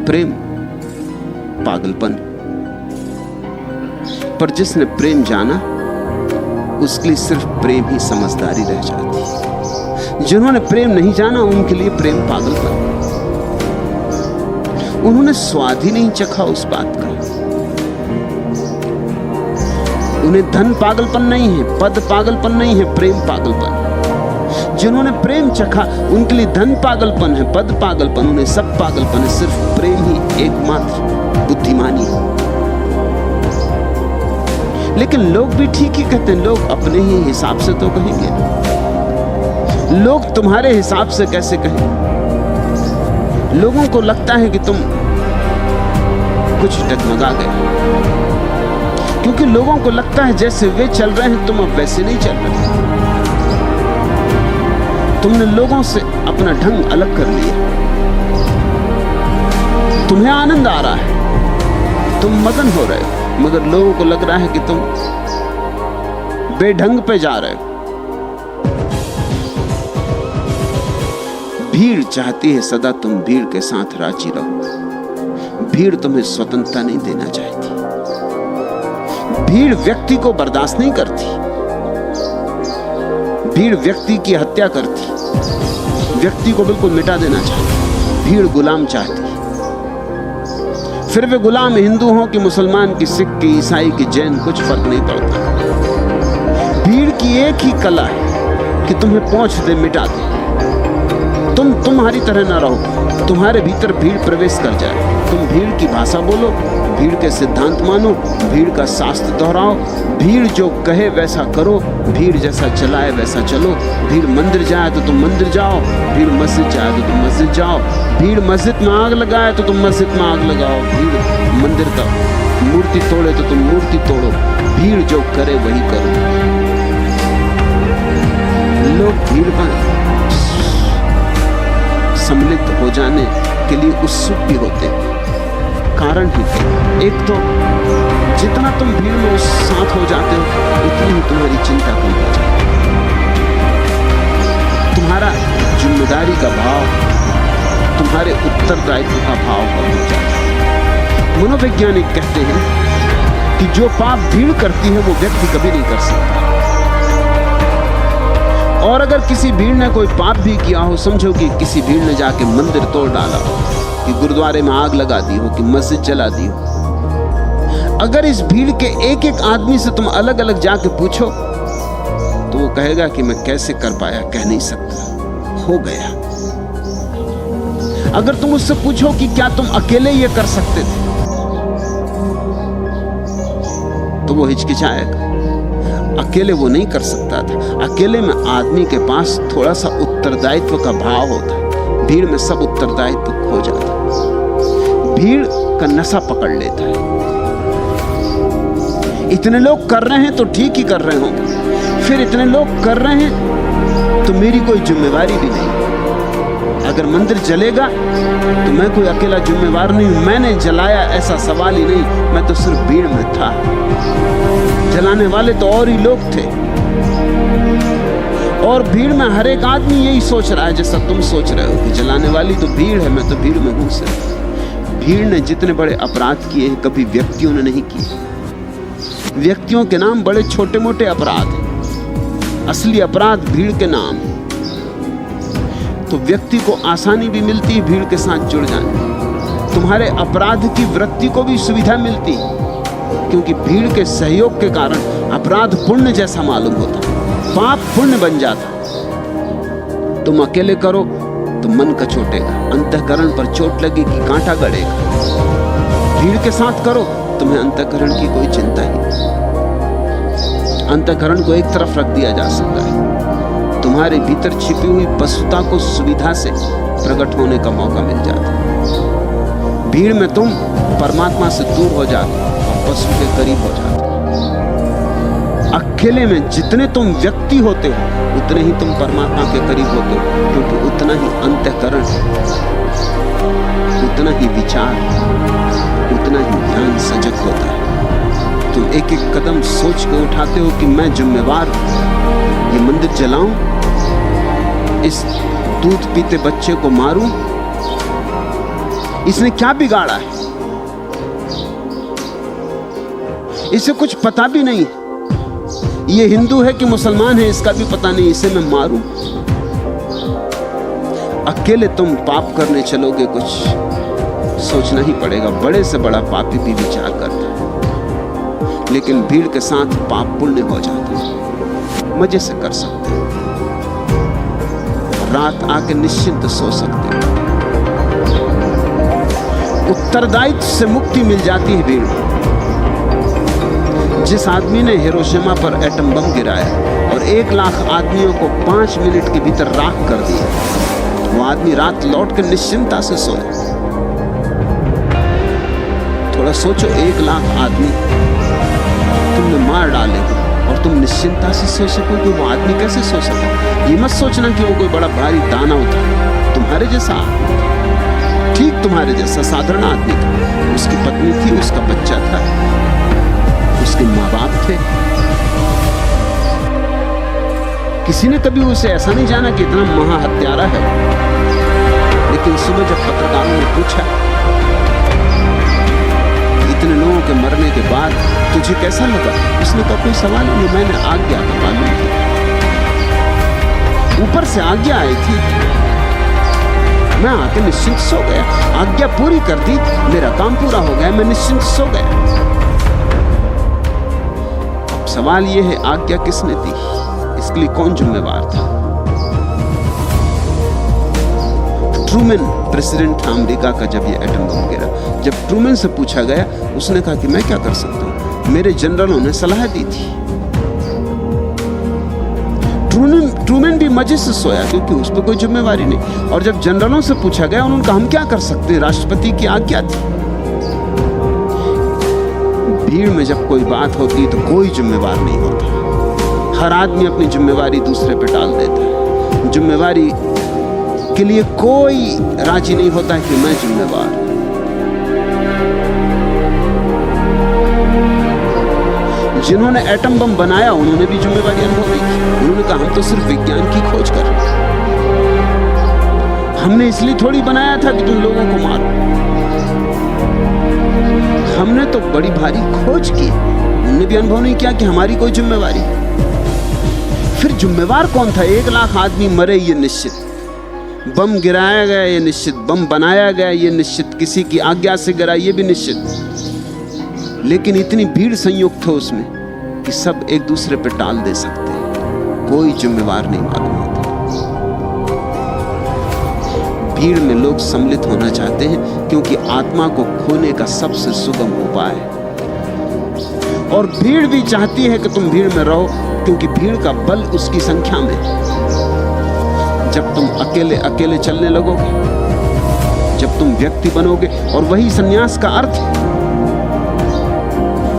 प्रेम पागलपन, पर जिसने प्रेम जाना उसके लिए सिर्फ प्रेम ही समझदारी रह जाती। जिन्होंने प्रेम नहीं जाना उनके लिए प्रेम पागलपन, उन्होंने स्वाद ही नहीं चखा उस बात का। उन्हें धन पागलपन नहीं है, पद पागलपन नहीं है, प्रेम पागलपन। जिन्होंने प्रेम चखा उनके लिए धन पागलपन है, पद पागलपन, उन्हें सब पागलपन है, सिर्फ प्रेम ही एकमात्र बुद्धिमानी है। लेकिन लोग भी ठीक ही कहते हैं, लोग अपने ही हिसाब से तो कहेंगे, लोग तुम्हारे हिसाब से कैसे कहें? लोगों को लगता है कि तुम कुछ डगमगा गए, क्योंकि लोगों को लगता है जैसे वे चल रहे हैं तुम अब वैसे नहीं चल रहे। तुमने लोगों से अपना ढंग अलग कर लिया। तुम्हें आनंद आ रहा है, तुम मगन हो रहे हो, मगर लोगों को लग रहा है कि तुम बेढंग पे जा रहे हो। भीड़ चाहती है सदा तुम भीड़ के साथ राजी रहो। भीड़ तुम्हें स्वतंत्रता नहीं देना चाहती। भीड़ व्यक्ति को बर्दाश्त नहीं करती। भीड़ व्यक्ति की हत्या करती, व्यक्ति को बिल्कुल मिटा देना चाहती। भीड़ गुलाम चाहती, फिर वे गुलाम हिंदू हो कि मुसलमान की, सिख की, ईसाई की, जैन, कुछ फर्क नहीं पड़ता। भीड़ की एक ही कला है कि तुम्हें पहुंच दे, मिटा दे। तुम तुम्हारी तरह ना रहो, तुम्हारे भीतर भीड़ प्रवेश कर जाए। तुम भीड़ की भाषा बोलो, भीड़ के सिद्धांत मानो, भीड़ का शास्त्र दोहराओ, भीड़ जो कहे वैसा करो, भीड़ जैसा चलाए वैसा चलो। भीड़ मंदिर जाए तो तुम मंदिर जाओ, भीड़ मस्जिद जाए तो तुम मस्जिद जाओ, भीड़ मस्जिद में आग लगाए तो तुम मस्जिद में आग लगाओ, भीड़ मंदिर का मूर्ति तोड़े तो तुम मूर्ति तोड़ो। भीड़ जो करे वही करो। लोग भीड़ में सम्मिलित हो जाने के लिए उत्सुक भी होते हैं। कारण ही एक तो जितना तुम भीड़ में उस साथ हो जाते हो उतनी ही तुम्हारी चिंता कम हो जाती है। तुम्हारा जिम्मेदारी का भाव, तुम्हारे उत्तरदायित्व का भाव कम हो जाता है। मनोवैज्ञानिक कहते हैं कि जो पाप भीड़ करती है वो व्यक्ति कभी नहीं कर सकता। और अगर किसी भीड़ ने कोई पाप भी किया हो, समझो कि किसी भीड़ ने जाके मंदिर तोड़ डाला हो, कि गुरुद्वारे में आग लगा दी हो, कि मस्जिद जला दी हो, अगर इस भीड़ के एक एक आदमी से तुम अलग अलग जाके पूछो तो वो कहेगा कि मैं कैसे कर पाया, कह नहीं सकता, हो गया। अगर तुम उससे पूछो कि क्या तुम अकेले ये कर सकते थे, तो वो हिचकिचाएगा। अकेले वो नहीं कर सकता था। अकेले में आदमी के पास थोड़ा सा उत्तरदायित्व का भाव होता है, भीड़ में सब उत्तरदायित्व खो जाता है। भीड़ का नशा पकड़ लेता है। इतने लोग कर रहे हैं तो ठीक ही कर रहे होंगे, फिर इतने लोग कर रहे हैं तो मेरी कोई जिम्मेवारी भी नहीं। अगर मंदिर जलेगा तो मैं कोई अकेला जिम्मेवार नहीं हूं, मैंने जलाया ऐसा सवाल ही नहीं, मैं तो सिर्फ भीड़ में था। जलाने वाले तो और ही लोग थे। और भीड़ में हर एक आदमी यही सोच रहा है जैसा तुम सोच रहे हो कि जलाने वाली तो भीड़ है, मैं तो भीड़ में हूं सिर्फ। भीड़ ने जितने बड़े अपराध किए हैं कभी व्यक्तियों ने नहीं किए। व्यक्तियों के नाम बड़े छोटे मोटे अपराध हैं, असली अपराध भीड़ के नाम। तो व्यक्ति को आसानी भी मिलती है भीड़ के साथ जुड़ जाने। तुम्हारे अपराध की वृत्ति को भी सुविधा मिलती है, क्योंकि भीड़ के सहयोग के कारण अपराध पुण्य जैसा मालूम होता, पाप पुण्य बन जाता। तुम अकेले करो तो मन कचोटेगा, अंतःकरण पर चोट लगेगी, कांटा गड़ेगा। भीड़ के साथ करो, तुम्हें अंतःकरण की कोई चिंता ही नहीं। अंतःकरण को एक तरफ रख दिया जा सकता है। तुम्हारे भीतर छिपी हुई पशुता को सुविधा से प्रकट होने का मौका मिल जाता है। भीड़ में तुम परमात्मा से दूर हो जाते और पशु के करीब हो जाते। अकेले में जितने तुम व्यक्ति होते हो उतने ही तुम परमात्मा के करीब होते हो, क्योंकि उतना ही अंतःकरण, उतना ही विचार, उतना ही ध्यान सजग होता है। तुम एक एक कदम सोच के उठाते हो कि मैं जिम्मेवार हूं, ये मंदिर जलाऊं, इस दूध पीते बच्चे को मारूं, इसने क्या बिगाड़ा है? इसे कुछ पता भी नहीं, ये हिंदू है कि मुसलमान है इसका भी पता नहीं, इसे मैं मारूं? अकेले तुम पाप करने चलोगे, कुछ सोचना ही पड़ेगा। बड़े से बड़ा पापी भी विचार करता है, लेकिन भीड़ के साथ पाप पुण्य हो जाता है। मजे से कर सकते हो, रात आके निश्चिंत सो सकते हो, उत्तरदायित्व से मुक्ति मिल जाती है भीड़ में। जिस आदमी ने हिरोशिमा पर एटम बम गिराया और 1 लाख आदमियों को 5 मिनट के भीतर राख कर दिया, वो आदमी रात लौट कर निश्चिंतता से सोए। थोड़ा सोचो, 1 लाख आदमी तुमने मार डाले और तुम निश्चिंतता से सो सकोगे, वो आदमी कैसे सो सके? ये मत सोचना कि वो कोई बड़ा भारी दाना होता, तुम्हारे जैसा, ठीक तुम्हारे जैसा साधारण आदमी था। उसकी पत्नी थी, उसका बच्चा था, उसके माँ बाप थे। किसी ने कभी उसे ऐसा नहीं जाना कि इतना महाहत्यारा है। लेकिन सुबह जब पत्रकारों ने पूछा, इतने लोगों के मरने के बाद तुझे कैसा लगा? उसने कहा, कोई सवाल नहीं, मैंने आज्ञा का पालन किया, ऊपर से आज्ञा आई थी, मैं आके निश्चिंत सो गया, आज्ञा पूरी कर दी, मेरा काम पूरा हो गया, मैं निश्चिंत सो गया। अब सवाल यह है, आज्ञा किसने दी? इसके लिए कौन जिम्मेवार था? ट्रूमैन प्रेसिडेंट था अमेरिका का जब ये एटम बम गिरा। जब ट्रूमैन से पूछा गया, उसने कहा कि मैं क्या कर सकता हूं, मेरे जनरलों ने सलाह दी थी। ट्रूमैन भी मजे से सोया क्योंकि उस पर कोई जिम्मेवारी नहीं। और जब जनरलों से पूछा गया, उन्होंने कहा हम क्या कर सकते हैं, राष्ट्रपति की आज्ञा थी। भीड़ में जब कोई बात होती तो कोई जिम्मेवार नहीं होता। हर आदमी अपनी जिम्मेवारी दूसरे पे डाल देता है। जिम्मेवारी के लिए कोई राजी नहीं होता कि मैं जिम्मेवार हूं। जिन्होंने एटम बम बनाया उन्होंने भी जिम्मेवारी अनुभवी की। उन्होंने कहा हम तो सिर्फ विज्ञान की खोज कर रहे हैं, हमने इसलिए थोड़ी बनाया था कि तुम लोगों को मारो, हमने तो बड़ी भारी खोज की। उन्होंने भी अनुभव नहीं किया कि हमारी कोई जिम्मेवारी। फिर जिम्मेवार कौन था? 1 लाख आदमी मरे ये निश्चित, बम गिराया गया ये निश्चित, बम बनाया गया ये निश्चित, किसी की आज्ञा से गिरा ये भी निश्चित। लेकिन इतनी भीड़ संयुक्त हो उसमें कि सब एक दूसरे पे टाल दे सकते हैं, कोई जिम्मेवार नहीं मालूम होता। भीड़ में लोग सम्मिलित होना चाहते हैं क्योंकि आत्मा को खोने का सबसे सुगम उपाय है। और भीड़ भी चाहती है कि तुम भीड़ में रहो क्योंकि भीड़ का बल उसकी संख्या में। जब तुम अकेले अकेले चलने लगोगे, जब तुम व्यक्ति बनोगे, और वही संन्यास का अर्थ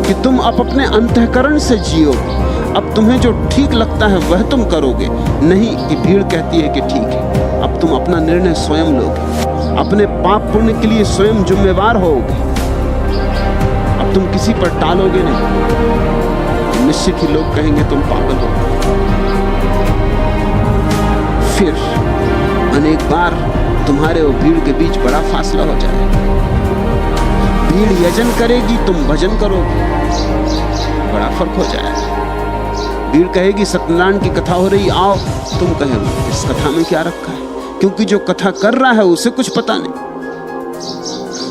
कि तुम अब अपने अंतःकरण से जियोगे। अब तुम्हें जो ठीक लगता है वह तुम करोगे, नहीं कि भीड़ कहती है कि ठीक है। अब तुम अपना निर्णय स्वयं लोगे, अपने पाप पुण्य के लिए स्वयं जिम्मेवार होगे। अब तुम किसी पर टालोगे नहीं, निश्चित ही लोग कहेंगे तुम पागल हो। फिर अनेक बार तुम्हारे और भीड़ के बीच बड़ा फासला हो जाएगा। भीड़ यजन करेगी, तुम भजन करोगे, बड़ा फर्क हो जाएगा। भीड़ कहेगी सत्यनारायण की कथा हो रही, आओ, तुम कहे इस कथा में क्या रखा है, क्योंकि जो कथा कर रहा है उसे कुछ पता नहीं,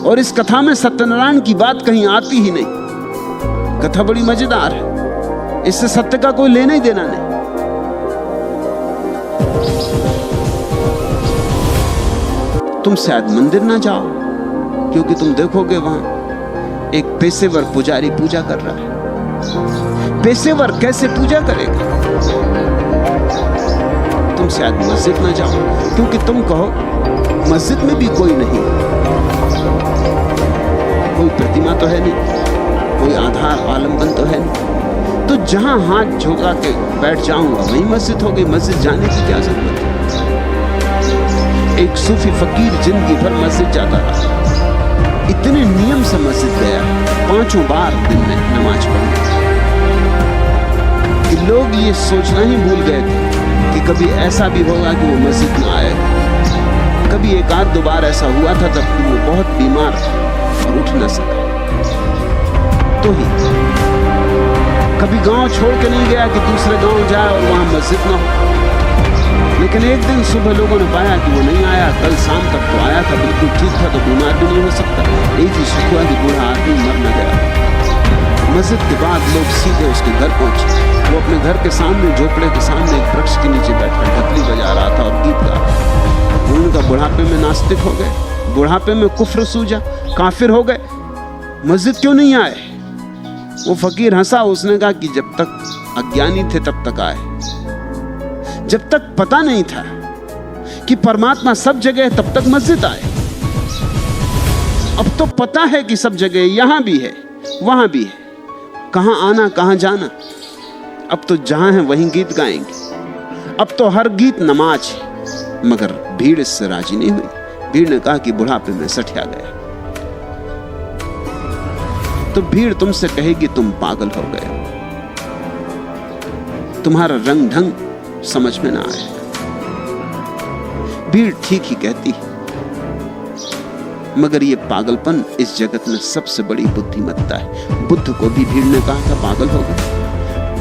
और इस कथा में सत्यनारायण की बात कहीं आती ही नहीं। कथा बड़ी मजेदार है, इससे सत्य का कोई लेना ही देना नहीं। तुम शायद मंदिर ना जाओ क्योंकि तुम देखोगे वहां एक पेशेवर पुजारी पूजा कर रहा है। पेशेवर कैसे पूजा करेगा? तुम शायद मस्जिद ना जाओ क्योंकि तुम कहो मस्जिद में भी कोई नहीं, कोई प्रतिमा तो है नहीं, कोई आधार आलम्बन तो है नहीं। तो जहां हाथ झुका के बैठ जाऊंगा वही मस्जिद हो गई, मस्जिद जाने की क्या जरूरत है? एक सूफी फकीर जिंदगी भर मस्जिद जाता रहा, इतने नियम से मस्जिद गया, 5 बार दिन में नमाज पढ़ी कि लोग ये सोचना ही भूल गए थे कि कभी ऐसा भी होगा कि वो मस्जिद में आएगा, कभी एक आध दो बार ऐसा हुआ था जब वो बहुत बीमार था और उठ न सका, तो ही कभी गांव छोड़ के नहीं गया कि दूसरे गांव जाए और वहां मस्जिद ना हो। लेकिन एक दिन सुबह लोगों ने पाया कि वो नहीं आया, कल शाम तक तो आया था, बिल्कुल ठीक था, तो बीमार भी नहीं हो सकता। एक ही शक हुआ कि बूढ़ा आदमी मर न गया। मस्जिद के बाद लोग सीधे उसके घर पहुंचे। वो अपने घर के सामने, झोपड़े के सामने एक वृक्ष के नीचे बैठकर ढपली बजा रहा था और गीत गा रहा था। उनका बुढ़ापे में नास्तिक हो गए, बुढ़ापे में कुफ्र सूझा, काफिर हो गए, मस्जिद क्यों नहीं आए? वो फकीर हंसा, उसने कहा कि जब तक अज्ञानी थे तब तक आए, जब तक पता नहीं था कि परमात्मा सब जगह है तब तक मस्जिद आए। अब तो पता है कि सब जगह, यहां भी है वहां भी है, कहां आना कहां जाना। अब तो जहां है वहीं गीत गाएंगे। अब तो हर गीत नमाज है। मगर भीड़ इससे राजी नहीं हुई। भीड़ ने कहा कि बुढ़ापे में सठिया गया। तो भीड़ तुमसे कहेगी तुम पागल हो गए, तुम्हारा रंग ढंग समझ में ना आएगा। भीड़ ठीक ही कहती है, मगर ये पागलपन इस जगत में सबसे बड़ी बुद्धिमत्ता है। बुद्ध को भी भीड़ ने कहा था पागल हो गए,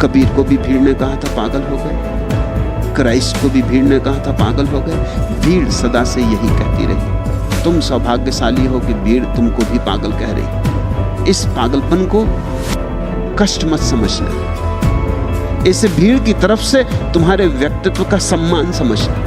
कबीर को भी भीड़ ने कहा था पागल हो गए, क्राइस्ट को भी भीड़ ने कहा था पागल हो गए। भीड़ सदा से यही कहती रही। तुम सौभाग्यशाली हो कि भीड़ तुमको भी पागल कह रही। इस पागलपन को कष्ट मत समझना, इसे भीड़ की तरफ से तुम्हारे व्यक्तित्व का सम्मान समझना।